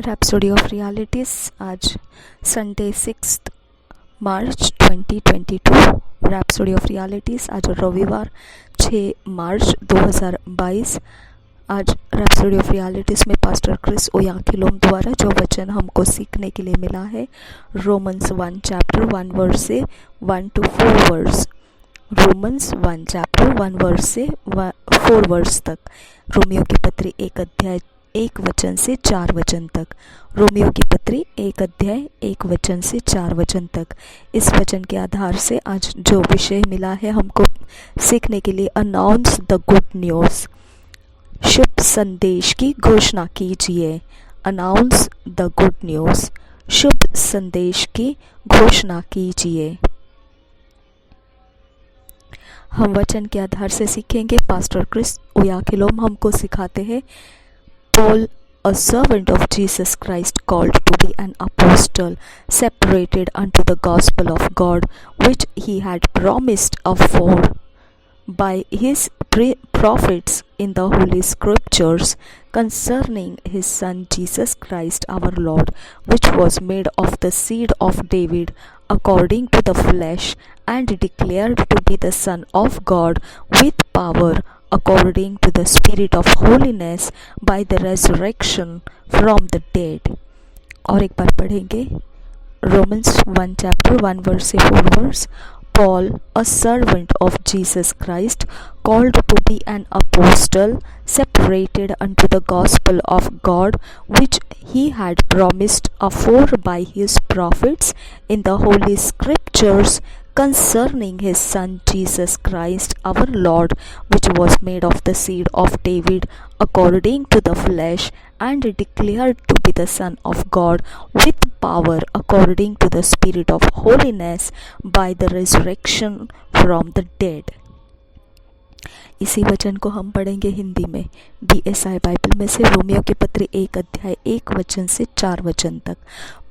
Rhapsody of realities आज Sunday 6 March 2022। Rhapsody of realities आज रविवार 6 मार्च 2022। आज रैप्सोडी ऑफ रियलिटीज़ में पास्टर क्रिस ओयाखिलोम द्वारा जो वचन हमको सीखने के लिए मिला है, रोमन्स 1 चैप्टर 1 वर्स से 1 to 4 verse. Romans 1 chapter 1 verse से 4 वर्स तक। रोमियो की पत्री 1 अध्याय 1 वचन से 4 वचन तक। रोमियो की पत्री 1 अध्याय 1 वचन से 4 वचन तक। इस वचन के आधार से आज जो विषय मिला है हमको सीखने के लिए, अनाउंस द गुड न्यूज़, शुभ संदेश की घोषणा कीजिए। अनाउंस द गुड न्यूज़, शुभ संदेश की घोषणा कीजिए। हम वचन के आधार से सीखेंगे। पास्टर क्रिस ओयाखिलोम हमको सिखाते हैं, Paul, a servant of Jesus Christ, called to be an apostle, separated unto the gospel of God, which he had promised afore by his prophets in the holy scriptures, concerning his Son Jesus Christ our Lord, which was made of the seed of David according to the flesh, and declared to be the Son of God with power, according to the Spirit of holiness, by the resurrection from the dead। और एक बार पढ़ेंगे, Romans 1 chapter 1 verse से 4 verse. Paul, a servant of Jesus Christ, called to be an apostle, separated unto the gospel of God, which he had promised afore by his prophets in the holy scriptures, concerning his Son Jesus Christ our Lord, which was made of the seed of David according to the flesh, and declared to be the Son of God with power, according to the Spirit of holiness, by the resurrection from the dead। इसी वचन को हम पढ़ेंगे हिंदी में DSI Bible में से, Romeo की पत्री 1 अध्याय 1 वचन से 4 वचन तक।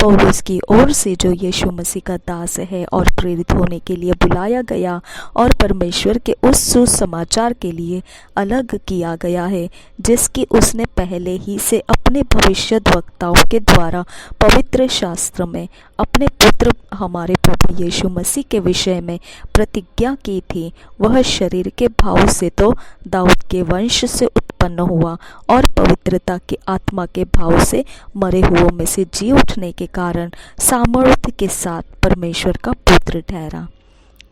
पौलुस की ओर से, जो यीशु मसीह का दास है और प्रेरित होने के लिए बुलाया गया और परमेश्वर के उस सुसमाचार के लिए अलग किया गया है, जिसकी उसने पहले ही से अपने भविष्यद्वक्ताओं के द्वारा पवित्र शास्त्र में अपने पुत्र हमारे प्रभु यीशु मसीह के विषय में प्रतिज्ञा की थी। वह शरीर के भाव से तो दाऊद के वंश से उत्पन्न हुआ, और पवित्रता की आत्मा के भाव से मरे हुओं में से जी उठने के कारण सामर्थ्य के साथ परमेश्वर का पुत्र ठहरा।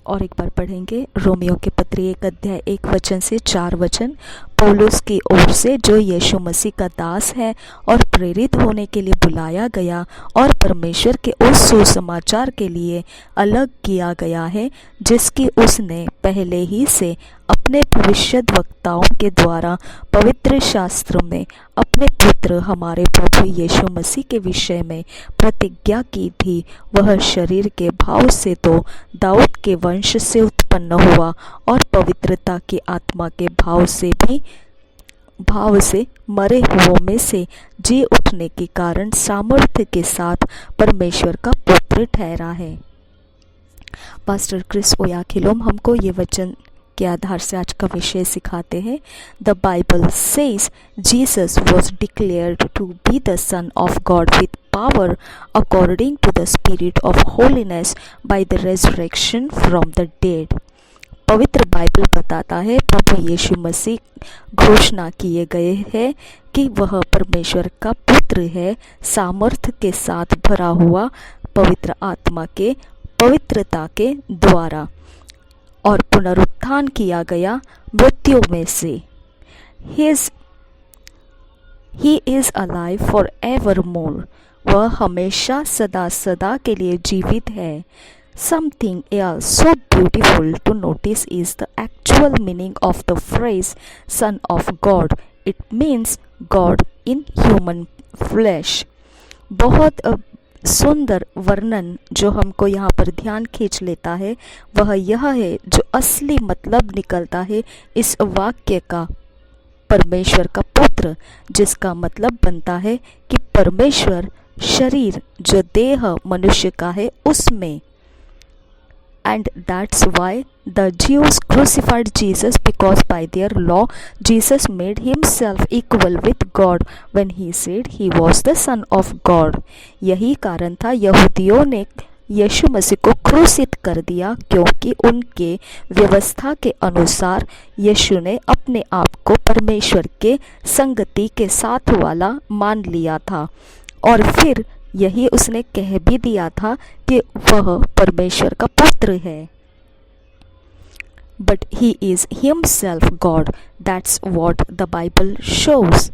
और एक बार पढ़ेंगे, रोमियो के पत्री 1 अध्याय 1 वचन से 4 वचन। पौलुस की ओर से, जो यीशु मसीह का दास है और प्रेरित होने के लिए बुलाया गया और परमेश्वर के उस सुसमाचार के लिए अलग किया गया है, जिसकी उसने पहले ही से अपने भविष्यद्वक्ताओं के द्वारा पवित्र शास्त्र में अपने पुत्र हमारे प्रभु यीशु मसीह के विषय में प्रतिज्ञा की थी। वह शरीर के भाव से तो दाऊद के वंश से उत्पन्न हुआ, और पवित्रता की आत्मा के भाव से मरे हुओं में से जी उठने के कारण सामर्थ्य के साथ परमेश्वर का पुत्र ठहरा है। पास्टर क्रिस ओयाखिलोम हमको ये वचन के आधार से आज का विषय सिखाते हैं। The Bible says Jesus was declared to be the son of God with power according to the spirit of holiness by the resurrection from the dead. पवित्र बाइबल बताता है, प्रभु यीशु मसीह घोषणा किए गए हैं कि वह परमेश्वर का पुत्र है, सामर्थ्य के साथ भरा हुआ पवित्र आत्मा के पवित्रता के द्वारा, और पुनरुत्थान किया गया मृत्यु में से। He is alive forevermore। वह हमेशा सदा सदा के लिए जीवित है। Something else so beautiful to notice is the actual meaning of the phrase Son of God. It means God in human flesh। बहुत सुंदर वर्णन जो हमको यहाँ पर ध्यान खींच लेता है, वह यह है, जो असली मतलब निकलता है इस वाक्य का, परमेश्वर का पुत्र, जिसका मतलब बनता है कि परमेश्वर शरीर, जो देह मनुष्य का है, उसमें And that's why the Jews crucified Jesus, because by their law Jesus made himself equal with God when he said he was the son of God. यही कारण था यहूदियों ने यीशु मसीह को क्रूसित कर दिया, क्योंकि उनके व्यवस्था के अनुसार यीशु ने अपने आप को परमेश्वर के संगति के साथ वाला मान लिया था, और फिर यही उसने कह भी दिया था कि वह परमेश्वर का पुत्र है. But he is himself God, that's what the Bible shows.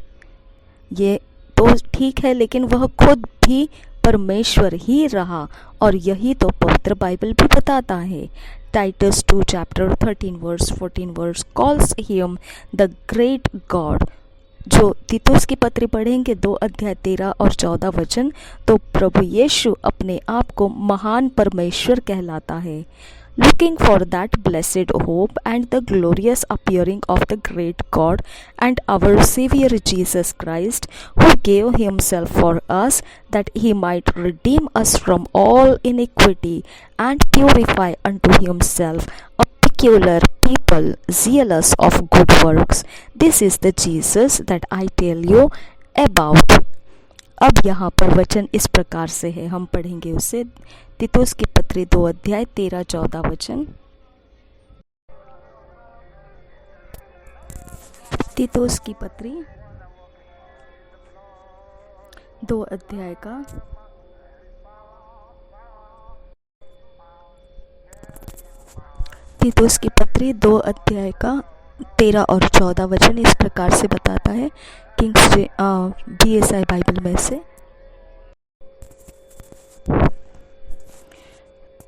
ये तो ठीक है, लेकिन वह खुद भी परमेश्वर ही रहा, और यही तो पवित्र बाइबल भी बताता है. Titus 2 chapter 13 verse 14 verse calls him the great God. जो तीतुस की पत्री पढ़ेंगे 2 अध्याय 13 और 14 वचन, तो प्रभु यीशु अपने आप को महान परमेश्वर कहलाता है. Looking for that blessed hope and the glorious appearing of the great God and our Savior Jesus Christ, who gave himself for us that he might redeem us from all iniquity and purify unto himself a peculiar people zealous of good works. This is the Jesus that I tell you about. अब यहाँ पर वचन इस प्रकार से है, हम पढ़ेंगे उसे. तीतुस की पत्री 2 अध्याय 13-14 वचन. तीतुस की पत्री 2 अध्याय का तीतुस की पत्री 2 अध्याय का 13 और 14 वचन इस प्रकार से बताता है, किंग्स BSI बाइबल में से.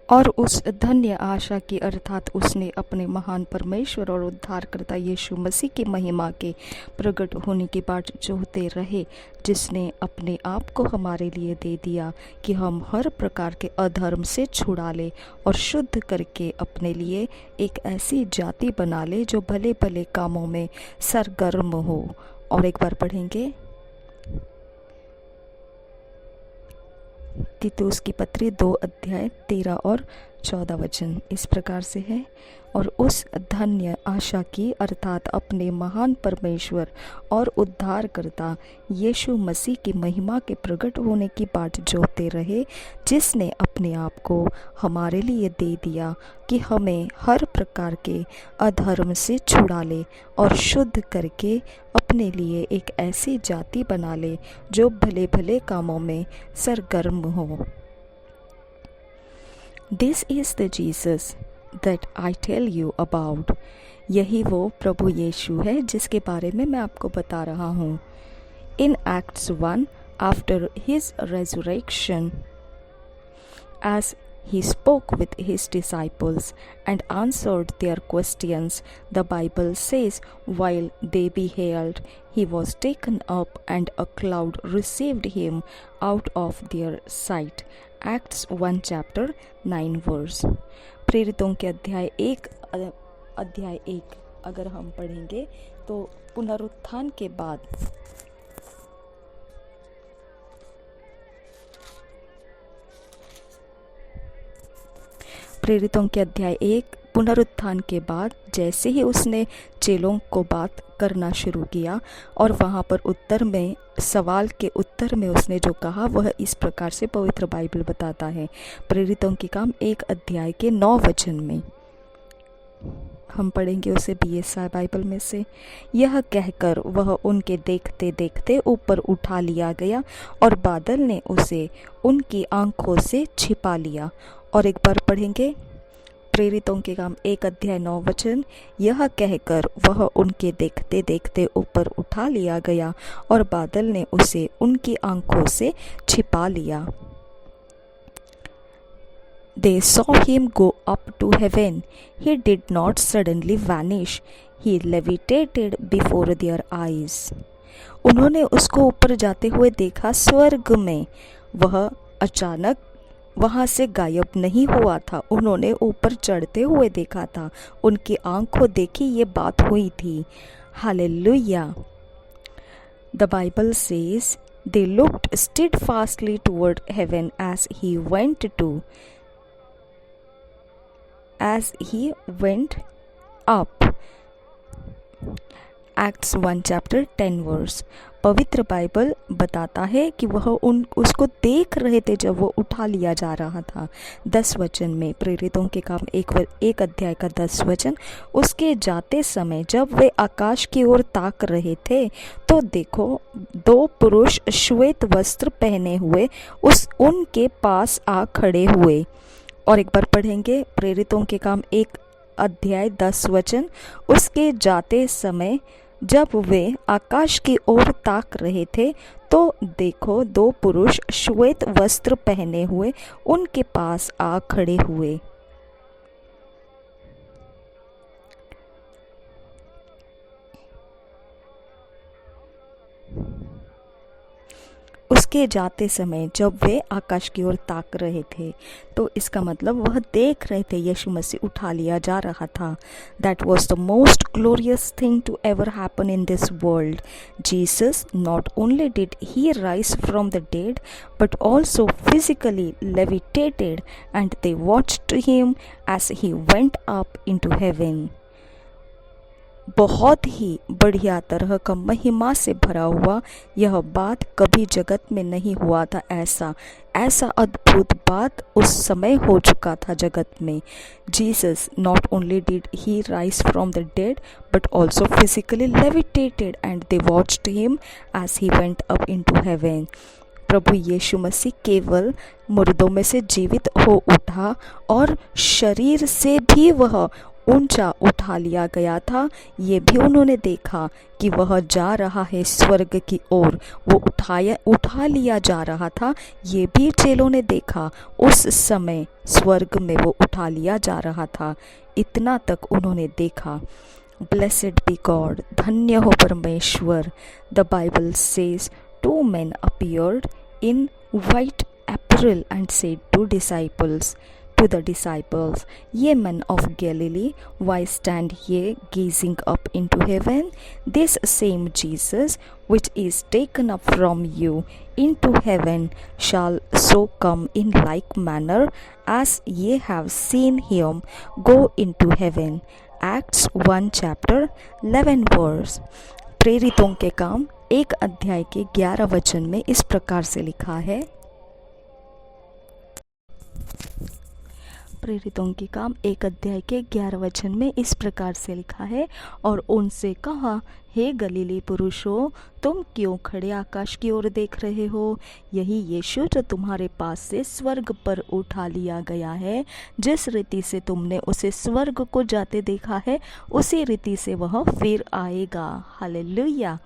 और उस धन्य आशा की, अर्थात उसने अपने महान परमेश्वर और उद्धारकर्ता यीशु मसीह की महिमा के प्रकट होने की बाट जोहते रहे, जिसने अपने आप को हमारे लिए दे दिया कि हम हर प्रकार के अधर्म से छुड़ा ले और शुद्ध करके अपने लिए एक ऐसी जाति बना ले जो भले भले कामों में सरगर्म हो. और एक बार पढ़ेंगे तीतुस की पत्री 2 अध्याय 13 और 14 वचन इस प्रकार से है. और उस धन्य आशा की, अर्थात अपने महान परमेश्वर और उद्धारकर्ता यीशु मसीह की महिमा के प्रकट होने की बाट जोहते रहे, जिसने अपने आप को हमारे लिए दे दिया कि हमें हर प्रकार के अधर्म से छुड़ा ले और शुद्ध करके अपने लिए एक ऐसी जाति बना ले जो भले भले कामों में सरगर्म हो. This is the Jesus that I tell you about. यही वो प्रभु यीशु है जिसके बारे में मैं आपको बता रहा हूँ. In Acts 1, after his resurrection, as he spoke with his disciples and answered their questions, the Bible says, while they beheld, he was taken up, and a cloud received him out of their sight. Acts 1 chapter 9 verse. प्रेरितों के अध्याय 1 अगर हम पढ़ेंगे तो पुनरुत्थान के बाद प्रेरितों के अध्याय 1 पुनरुत्थान के बाद जैसे ही उसने चेलों को बात करना शुरू किया, और वहाँ पर उत्तर में, सवाल के उत्तर में उसने जो कहा वह इस प्रकार से पवित्र बाइबल बताता है. प्रेरितों के काम 1 अध्याय के 9 वचन में हम पढ़ेंगे उसे BSI बाइबल में से. यह कहकर वह उनके देखते देखते ऊपर उठा लिया गया, और बादल ने उसे उनकी आंखों से छिपा लिया. और एक बार पढ़ेंगे प्रेरितों के काम 1 अध्याय 9 वचन. यह कहकर वह उनके देखते देखते ऊपर उठा लिया गया, और बादल ने उसे उनकी आंखों से छिपा लिया. They saw him go up to heaven. He did not suddenly vanish. He levitated before their eyes. उन्होंने उसको ऊपर जाते हुए देखा स्वर्ग में. वह अचानक वहाँ से गायब नहीं हुआ था. उन्होंने ऊपर चढ़ते हुए देखा था. उनकी आंखों देखी ये बात हुई थी. Hallelujah. The Bible says they looked steadfastly toward heaven as he went to. as he went up. Acts 1 chapter 10 verse. पवित्र बाइबल बताता है कि वह उसको देख रहे थे जब वो उठा लिया जा रहा था। 10 वचन में, प्रेरितों के काम एक अध्याय का 10 वचन। उसके जाते समय जब वे आकाश की ओर ताक रहे थे तो देखो 2 पुरुष श्वेत वस्त्र पहने हुए उनके पास आ खड़े हुए। और एक बार पढ़ेंगे, प्रेरितों के काम 1 अध्याय 10 वचन। उसके जाते समय जब वे आकाश की ओर ताक रहे थे तो देखो 2 पुरुष श्वेत वस्त्र पहने हुए उनके पास आ खड़े हुए। उसके जाते समय जब वे आकाश की ओर ताक रहे थे, तो इसका मतलब वह देख रहे थे यीशु मसीह उठा लिया जा रहा था। That was the most glorious thing to ever happen in this world. Jesus, not only did he rise from the dead, but also physically levitated, and they watched him as he went up into heaven. बहुत ही बढ़िया तरह का महिमा से भरा हुआ यह बात कभी जगत में नहीं हुआ था। ऐसा अद्भुत बात उस समय हो चुका था जगत में। Jesus not only did he rise from the dead but also physically levitated and they watched him as he went up into heaven. प्रभु यीशु मसीह केवल मुर्दों में से जीवित हो उठा और शरीर से भी वह ऊंचा उठा लिया गया था। ये भी उन्होंने देखा कि वह जा रहा है स्वर्ग की ओर, वो उठा लिया जा रहा था। ये भी चेलों ने देखा, उस समय स्वर्ग में वो उठा लिया जा रहा था। इतना तक उन्होंने देखा। ब्लेसेड बी गॉड, धन्य हो परमेश्वर। The Bible says 2 men appeared in white apparel and said to the disciples, Ye men of Galilee, why stand ye gazing up into heaven? This same Jesus, which is taken up from you into heaven, shall so come in like manner as ye have seen him go into heaven. Acts 1 chapter 11 verse. प्रेरितों के काम 1 अध्याय के 11 वचन में इस प्रकार से लिखा है। प्रेरितों के काम 1 अध्याय के 11 वचन में इस प्रकार से लिखा है, और उनसे कहा, हे गलीली पुरुषों, तुम क्यों खड़े आकाश की ओर देख रहे हो? यही यीशु जो तुम्हारे पास से स्वर्ग पर उठा लिया गया है, जिस रीति से तुमने उसे स्वर्ग को जाते देखा है, उसी रीति से वह फिर आएगा। हालेलुया।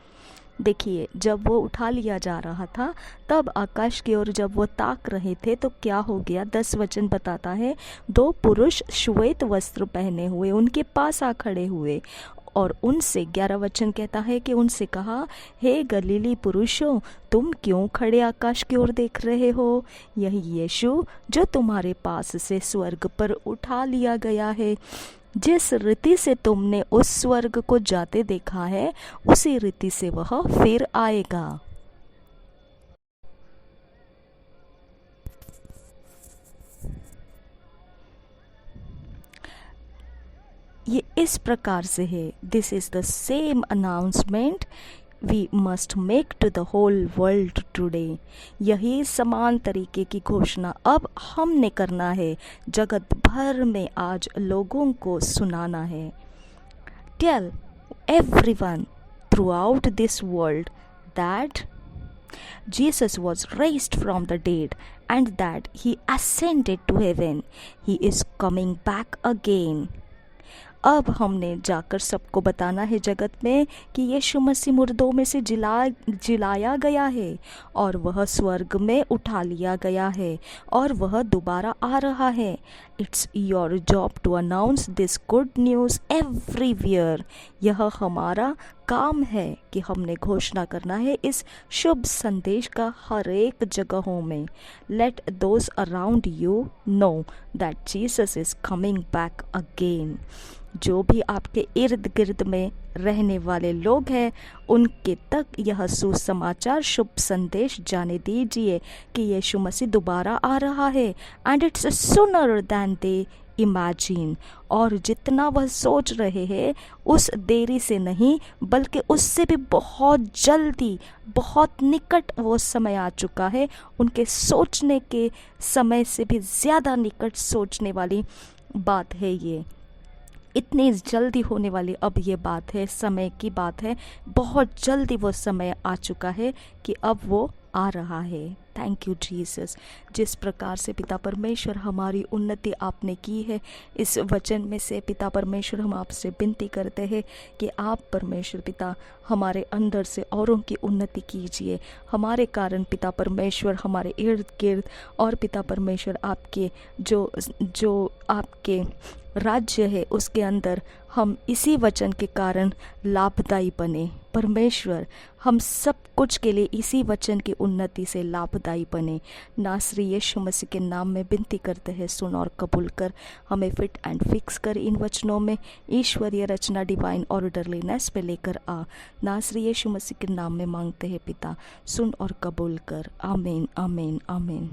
देखिए, जब वो उठा लिया जा रहा था तब आकाश की ओर जब वो ताक रहे थे तो क्या हो गया? 10 वचन बताता है, 2 पुरुष श्वेत वस्त्र पहने हुए उनके पास आ खड़े हुए, और उनसे 11 वचन कहता है कि उनसे कहा, हे गलीली पुरुषों, तुम क्यों खड़े आकाश की ओर देख रहे हो? यही यीशु जो तुम्हारे पास से स्वर्ग पर उठा लिया गया है, जिस रीति से तुमने उस स्वर्ग को जाते देखा है, उसी रीति से वह फिर आएगा। ये इस प्रकार से है। This is the same announcement we must make to the whole world today. यही समान तरीके की घोषणा अब हमने करना है, जगत भर में आज लोगों को सुनाना है। Tell everyone throughout this world that Jesus was raised from the dead and that he ascended to heaven. He is coming back again. अब हमने जाकर सबको बताना है जगत में कि यीशु मसीह मुर्दों में से जिलाया गया है और वह स्वर्ग में उठा लिया गया है और वह दोबारा आ रहा है। It's your job to announce this good news everywhere. यह हमारा काम है कि हमने घोषणा करना है इस शुभ संदेश का हर एक जगहों में। Late those around you know that Jesus is coming back again. जो भी आपके इर्द गिर्द में रहने वाले लोग हैं उनके तक यह सुसमाचार शुभ संदेश जाने दीजिए कि यीशु मसीह दोबारा आ रहा है, and it's sooner than they imagine, और जितना वह सोच रहे हैं उस देरी से नहीं बल्कि उससे भी बहुत जल्दी, बहुत निकट वो समय आ चुका है। उनके सोचने के समय से भी ज़्यादा निकट सोचने वाली बात है ये। इतनी जल्दी होने वाली अब ये बात है, समय की बात है। बहुत जल्दी वो समय आ चुका है कि अब वो आ रहा है। Thank you Jesus. जिस प्रकार से पिता परमेश्वर हमारी उन्नति आपने की है इस वचन में से, पिता परमेश्वर हम आपसे विनती करते हैं कि आप परमेश्वर पिता हमारे अंदर से औरों की उन्नति कीजिए। हमारे कारण पिता परमेश्वर हमारे इर्द गिर्द और पिता परमेश्वर आपके जो आपके राज्य है उसके अंदर हम इसी वचन के कारण लाभदायी बने। परमेश्वर हम सब कुछ के लिए इसी वचन की उन्नति से लाभदायी बने। नासरी यीशु मसीह के नाम में विनती करते हैं, सुन और कबूल कर। हमें फिट एंड फिक्स कर इन वचनों में, ईश्वरीय रचना डिवाइन ऑर्डरलीनेस पे लेकर आ। नासरी यीशु मसीह के नाम में मांगते हैं पिता, सुन और कबूल कर। आमीन आमीन आमीन।